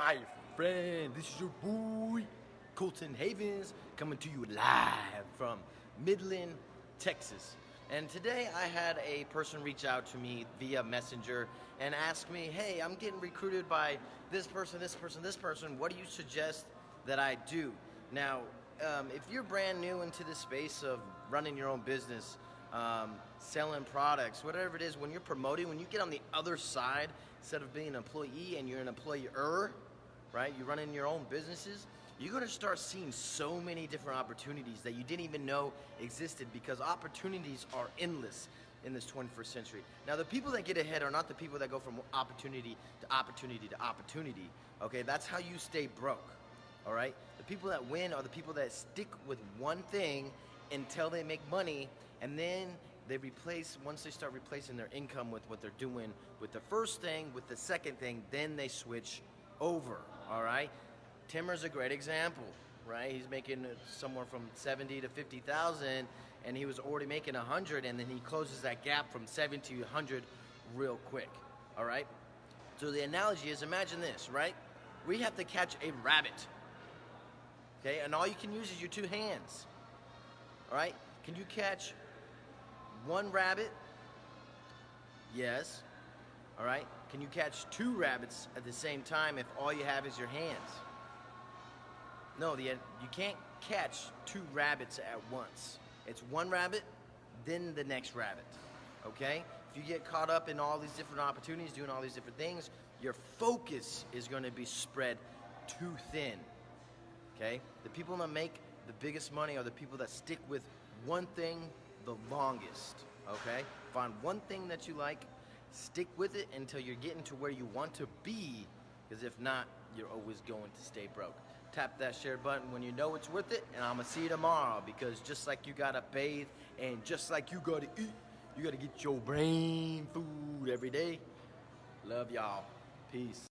Hi, friend. This is your boy, Colton Havens, coming to you live from Midland, Texas. And today I had a person reach out to me via Messenger and ask me, hey, I'm getting recruited by this person, this person, this person. What do you suggest that I do? Now, if you're brand new into the space of running your own business, selling products, whatever it is, when you're promoting, when you get on the other side, instead of being an employee and you're an employer, right? You're running your own businesses, you're gonna start seeing so many different opportunities that you didn't even know existed, because opportunities are endless in this 21st century. Now, the people that get ahead are not the people that go from opportunity to opportunity to opportunity, okay? That's how you stay broke, all right? The people that win are the people that stick with one thing until they make money, and then they replace, once they start replacing their income with what they're doing with the first thing, with the second thing, then they switch over, all right? Timmer's a great example, right? He's making somewhere from 70 to 50,000, and he was already making 100, and then he closes that gap from 70 to 100 real quick, all right? So the analogy is, imagine this, right? We have to catch a rabbit, okay? And all you can use is your two hands, all right? Can you catch one rabbit? Yes. All right. Can you catch two rabbits at the same time if all you have is your hands? No, you can't catch two rabbits at once. It's one rabbit, then the next rabbit. Okay? If you get caught up in all these different opportunities, doing all these different things, your focus is going to be spread too thin. Okay? The people that make the biggest money are the people that stick with one thing the longest. Okay? Find one thing that you like, stick with it until you're getting to where you want to be, because if not, you're always going to stay broke. Tap that share button when you know it's worth it, and I'm gonna see you tomorrow, because just like you gotta bathe and just like you gotta eat, you gotta get your brain food every day. Love y'all. Peace.